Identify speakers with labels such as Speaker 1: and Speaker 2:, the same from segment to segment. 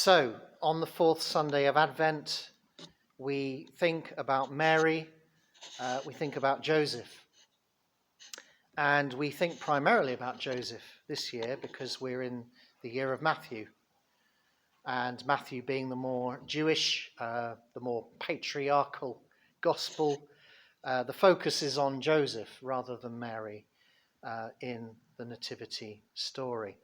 Speaker 1: So, on the fourth Sunday of Advent, we think about Mary, we think about Joseph. And we think primarily about Joseph this year because we're in the year of Matthew. And Matthew being the more Jewish, the more patriarchal gospel, the focus is on Joseph rather than Mary in the nativity story.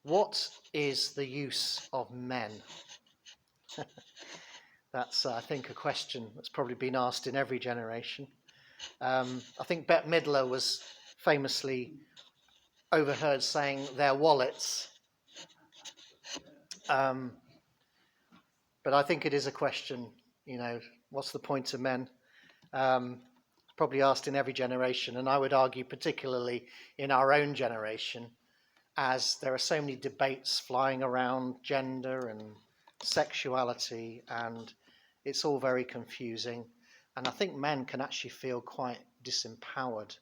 Speaker 1: What is the use of men? That's, I think, a question that's probably been asked in every generation. I think Bette Midler was famously overheard saying their wallets. But I think it is a question, what's the point of men? Probably asked in every generation, and I would argue particularly in our own generation, as there are so many debates flying around gender and sexuality, and it's all very confusing. And I think men can actually feel quite disempowered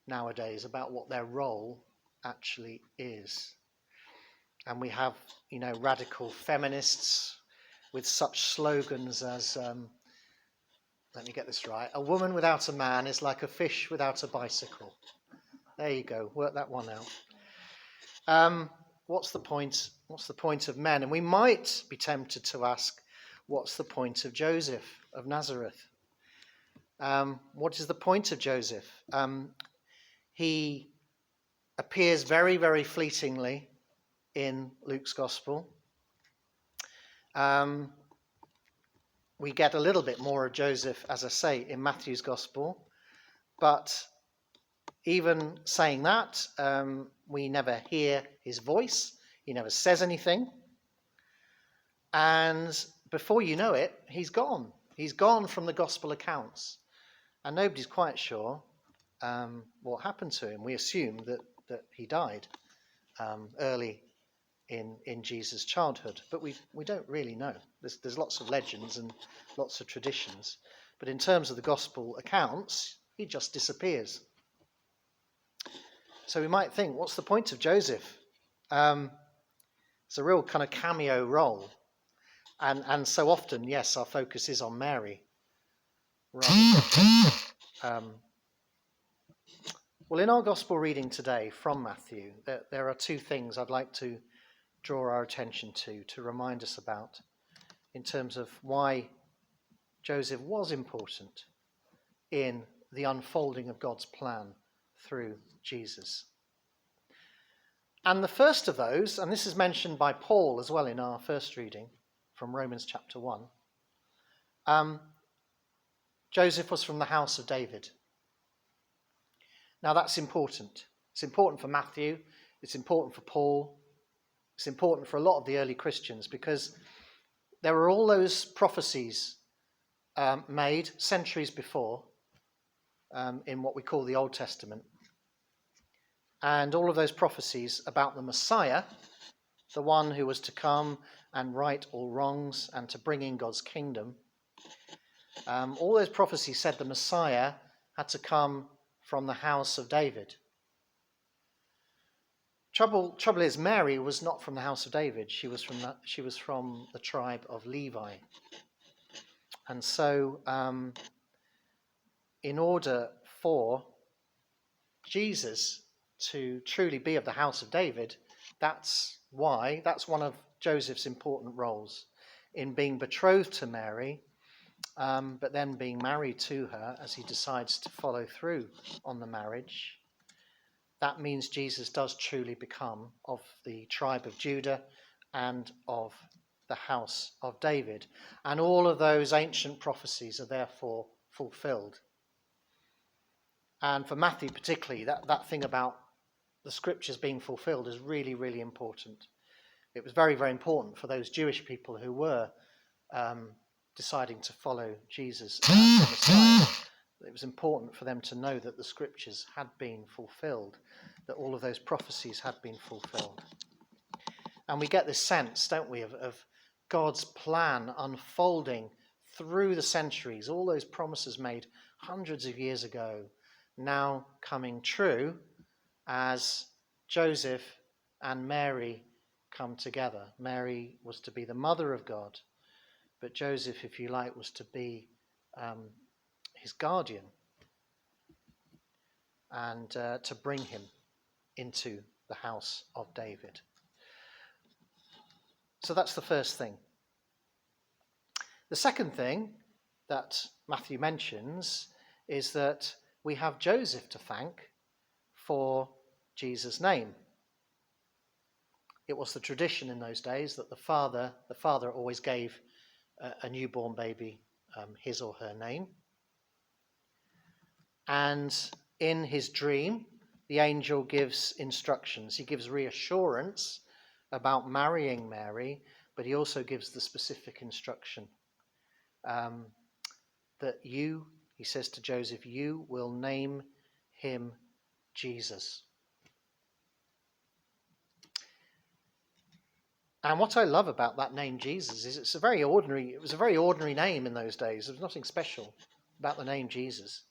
Speaker 1: nowadays about what their role actually is. And we have, radical feminists with such slogans as, let me get this right, a woman without a man is like a fish without a bicycle. There you go, work that one out. What's the point? What's the point of men? And we might be tempted to ask, what's the point of Joseph of Nazareth? What is the point of Joseph? He appears very, very fleetingly in Luke's Gospel. We get a little bit more of Joseph, as I say, in Matthew's Gospel. But even saying that, we never hear his voice. He never says anything. And before you know it, he's gone. He's gone from the Gospel accounts. And nobody's quite sure what happened to him. We assume that he died early in Jesus' childhood. But we don't really know. There's lots of legends and lots of traditions. But in terms of the Gospel accounts, he just disappears. So we might think, what's the point of Joseph? It's a real kind of cameo role. And so often, yes, our focus is on Mary. Well, in our gospel reading today from Matthew, there are two things I'd like to draw our attention to remind us about in terms of why Joseph was important in the unfolding of God's plan through Jesus. And the first of those, and this is mentioned by Paul as well in our first reading from Romans chapter 1, Joseph was from the house of David. Now that's important. It's important for Matthew, it's important for Paul, it's important for a lot of the early Christians because there were all those prophecies made centuries before in what we call the Old Testament. And all of those prophecies about the Messiah, the one who was to come and right all wrongs and to bring in God's kingdom, all those prophecies said the Messiah had to come from the house of David. Trouble is, Mary was not from the house of David. She was from the tribe of Levi. And so, in order for Jesus to truly be of the house of David, that's one of Joseph's important roles in being betrothed to Mary, but then being married to her as he decides to follow through on the marriage. That means Jesus does truly become of the tribe of Judah and of the house of David. And all of those ancient prophecies are therefore fulfilled. And for Matthew particularly, that thing about the scriptures being fulfilled is really, really important. It was very, very important for those Jewish people who were deciding to follow Jesus as the Messiah. It was important for them to know that the scriptures had been fulfilled, that all of those prophecies had been fulfilled. And we get this sense, don't we, of God's plan unfolding through the centuries, all those promises made hundreds of years ago, now coming true as Joseph and Mary come together. Mary was to be the mother of God, but Joseph, if you like, was to be his guardian and to bring him into the house of David. So that's the first thing. The second thing that Matthew mentions is that we have Joseph to thank for Jesus' name. It was the tradition in those days that the father always gave a newborn baby his or her name. And in his dream, the angel gives instructions. He gives reassurance about marrying Mary, but he also gives the specific instruction that he says to Joseph, you will name him Jesus. And what I love about that name Jesus is it was a very ordinary name in those days. There was nothing special about the name Jesus.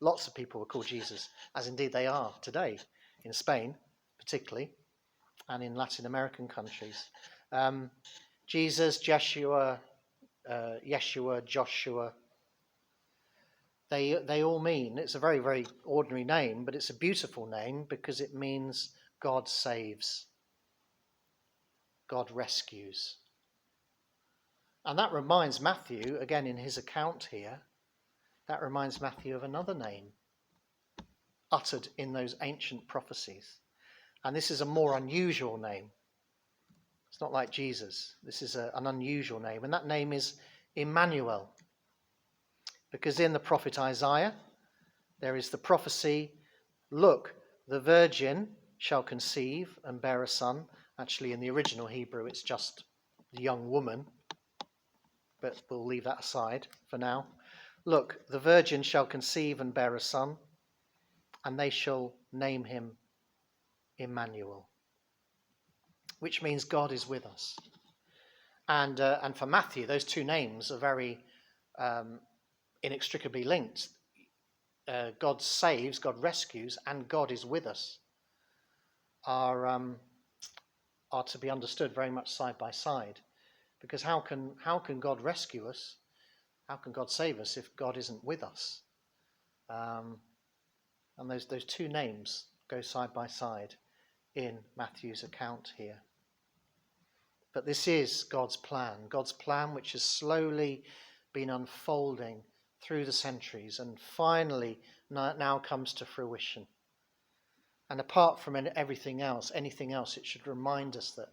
Speaker 1: Lots of people were called Jesus, as indeed they are today, in Spain particularly, and in Latin American countries. Jesus, Jeshua, Joshua, they all mean, it's a very, very ordinary name, but it's a beautiful name because it means God saves, God rescues. And that reminds Matthew, again in his account here, that reminds Matthew of another name uttered in those ancient prophecies. And this is a more unusual name. It's not like Jesus. This is an unusual name. And that name is Emmanuel. Because in the prophet Isaiah, there is the prophecy, look, the virgin shall conceive and bear a son. Actually, in the original Hebrew, it's just the young woman. But we'll leave that aside for now. Look, the virgin shall conceive and bear a son, and they shall name him Emmanuel, which means God is with us. And for Matthew, those two names are very inextricably linked. God saves, God rescues, and God is with us are to be understood very much side by side. Because how can God rescue us? How can God save us if God isn't with us? And those two names go side by side in Matthew's account here. But this is God's plan which has slowly been unfolding through the centuries and finally now comes to fruition. And apart from anything else, it should remind us that,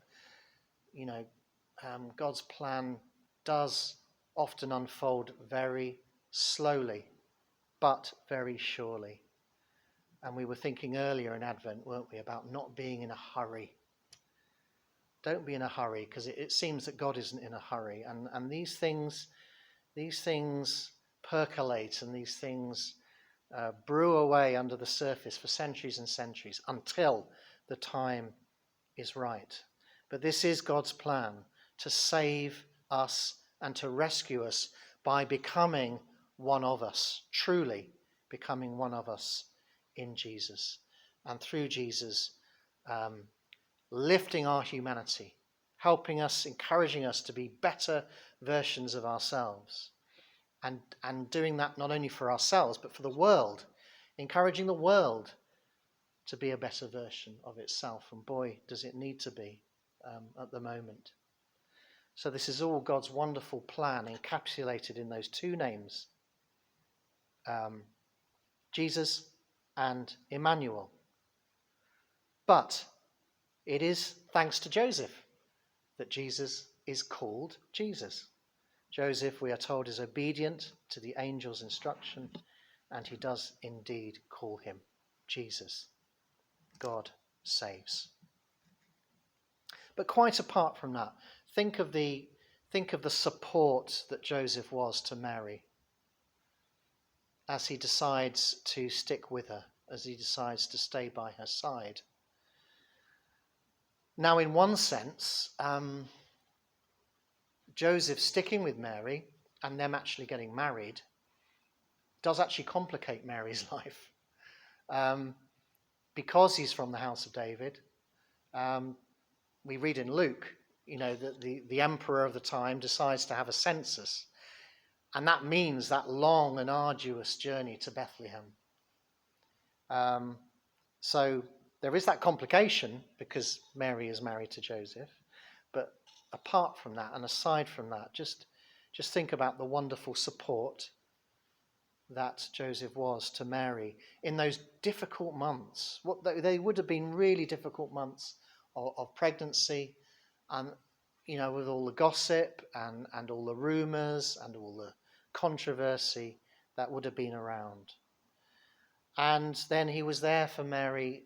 Speaker 1: God's plan does often unfold very slowly, but very surely. And we were thinking earlier in Advent, weren't we, about not being in a hurry. Don't be in a hurry, because it seems that God isn't in a hurry. And these things percolate and these things brew away under the surface for centuries and centuries until the time is right. But this is God's plan, to save us and to rescue us by becoming one of us, truly becoming one of us in Jesus. And through Jesus, lifting our humanity, helping us, encouraging us to be better versions of ourselves. And doing that not only for ourselves, but for the world, encouraging the world to be a better version of itself. And boy, does it need to be at the moment. So this is all God's wonderful plan encapsulated in those two names, Jesus and Emmanuel. But it is thanks to Joseph that Jesus is called Jesus. Joseph, we are told, is obedient to the angel's instruction, and he does indeed call him Jesus. God saves. But quite apart from that, think of the support that Joseph was to Mary as he decides to stick with her, as he decides to stay by her side. Now, in one sense, Joseph sticking with Mary and them actually getting married does actually complicate Mary's life. because he's from the house of David. We read in Luke, that the emperor of the time decides to have a census. And that means that long and arduous journey to Bethlehem. So there is that complication because Mary is married to Joseph. But apart from that and aside from that, just think about the wonderful support that Joseph was to Mary in those difficult months. They would have been really difficult months of pregnancy, and with all the gossip and all the rumours and all the controversy that would have been around. And then he was there for Mary,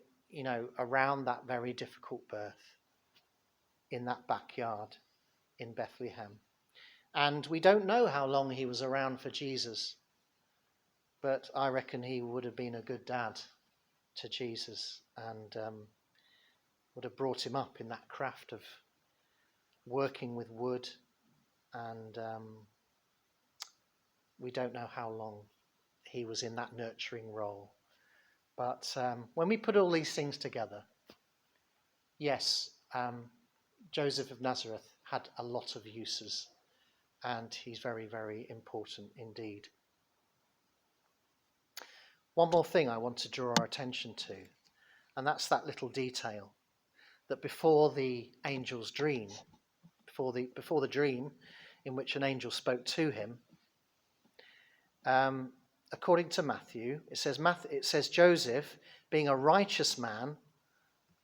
Speaker 1: around that very difficult birth in that backyard in Bethlehem. And we don't know how long he was around for Jesus, but I reckon he would have been a good dad to Jesus and would have brought him up in that craft of working with wood. And we don't know how long he was in that nurturing role. But when we put all these things together, yes, Joseph of Nazareth had a lot of uses, and he's very, very important indeed. One more thing I want to draw our attention to, and that's that little detail that before the angel's dream, before the dream in which an angel spoke to him, according to Matthew, it says Joseph, being a righteous man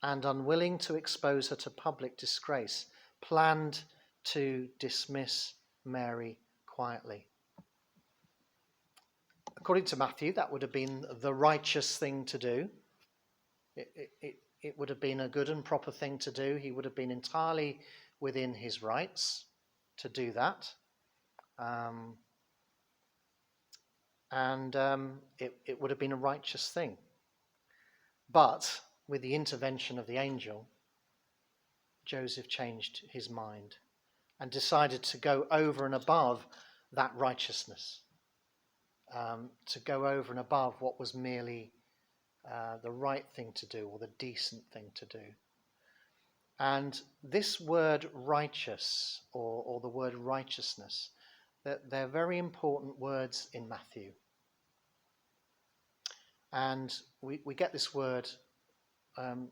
Speaker 1: and unwilling to expose her to public disgrace, planned to dismiss Mary quietly. According to Matthew, that would have been the righteous thing to do. It would have been a good and proper thing to do. He would have been entirely within his rights to do that. It would have been a righteous thing. But with the intervention of the angel, Joseph changed his mind and decided to go over and above that righteousness, to go over and above what was merely the right thing to do or the decent thing to do. And this word righteous or the word righteousness, they're very important words in Matthew. And we get this word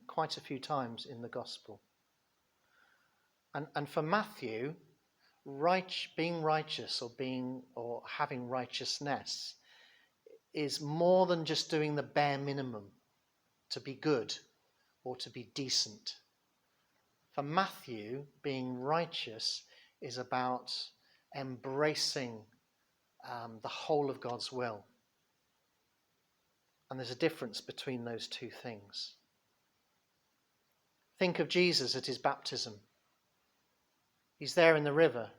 Speaker 1: quite a few times in the gospel. And for Matthew, being righteous or having righteousness is more than just doing the bare minimum to be good or to be decent. For Matthew, being righteous is about embracing the whole of God's will. And there's a difference between those two things. Think of Jesus at his baptism. He's there in the river,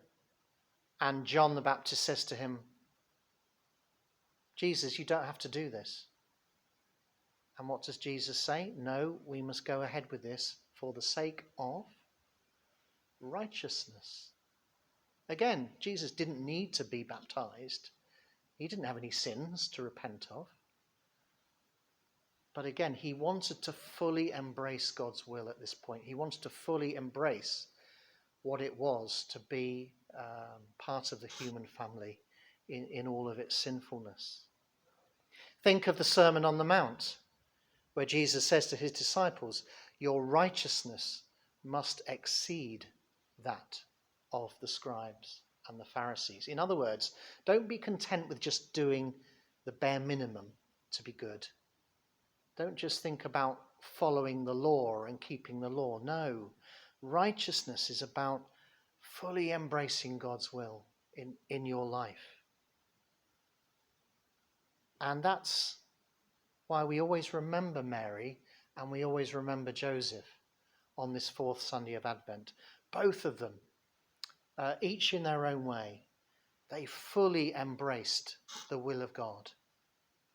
Speaker 1: and John the Baptist says to him, Jesus, you don't have to do this. And what does Jesus say? No, we must go ahead with this for the sake of righteousness. Again, Jesus didn't need to be baptized. He didn't have any sins to repent of. But again, he wanted to fully embrace God's will at this point. He wanted to fully embrace what it was to be part of the human family in all of its sinfulness. Think of the Sermon on the Mount, where Jesus says to his disciples, your righteousness must exceed that of the scribes and the Pharisees. In other words, don't be content with just doing the bare minimum to be good. Don't just think about following the law and keeping the law. No, righteousness is about fully embracing God's will in your life. And that's why we always remember Mary and we always remember Joseph on this fourth Sunday of Advent. Both of them, each in their own way, they fully embraced the will of God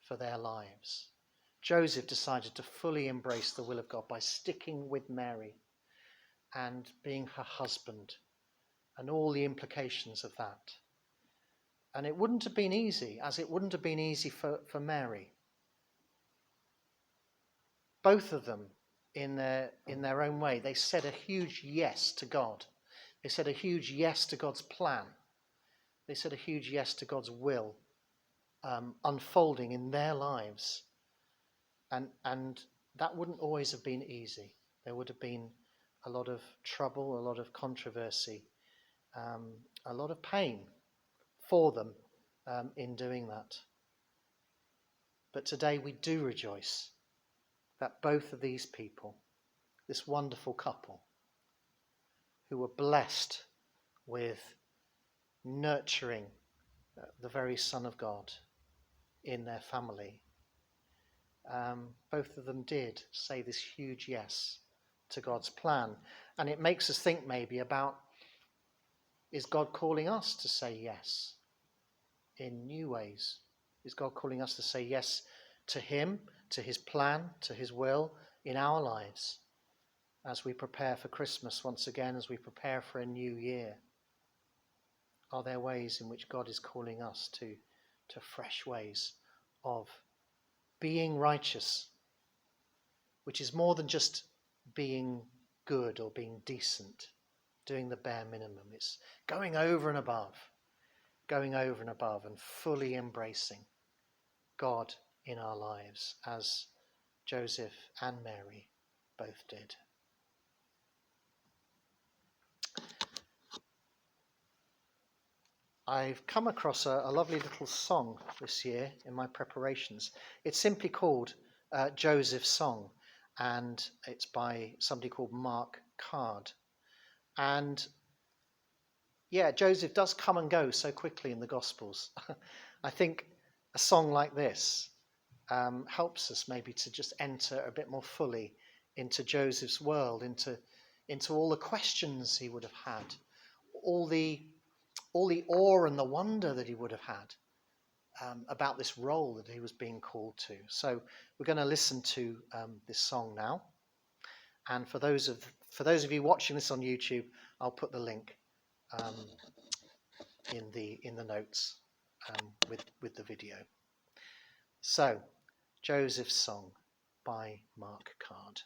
Speaker 1: for their lives. Joseph decided to fully embrace the will of God by sticking with Mary and being her husband and all the implications of that. And it wouldn't have been easy, as it wouldn't have been easy for Mary. both of them, in their own way, they said a huge yes to God. They said a huge yes to God's plan. They said a huge yes to God's will unfolding in their lives. And that wouldn't always have been easy. There would have been a lot of trouble, a lot of controversy, a lot of pain for them in doing that. But today we do rejoice that both of these people, this wonderful couple, who were blessed with nurturing the very Son of God in their family, both of them did say this huge yes to God's plan. And it makes us think maybe about, is God calling us to say yes in new ways? Is God calling us to say yes to him, to his plan, to his will in our lives as we prepare for Christmas once again, as we prepare for a new year? Are there ways in which God is calling us to fresh ways of being righteous, which is more than just being good or being decent, doing the bare minimum? It's going over and above and fully embracing God in our lives, as Joseph and Mary both did. I've come across a lovely little song this year in my preparations. It's simply called Joseph's Song, and it's by somebody called Mark Card. And yeah, Joseph does come and go so quickly in the Gospels. I think a song like this helps us maybe to just enter a bit more fully into Joseph's world, into all the questions he would have had, all the awe and the wonder that he would have had about this role that he was being called to. So we're going to listen to this song now. And for those of you watching this on YouTube, I'll put the link in the notes with the video. So, Joseph's Song by Mark Card.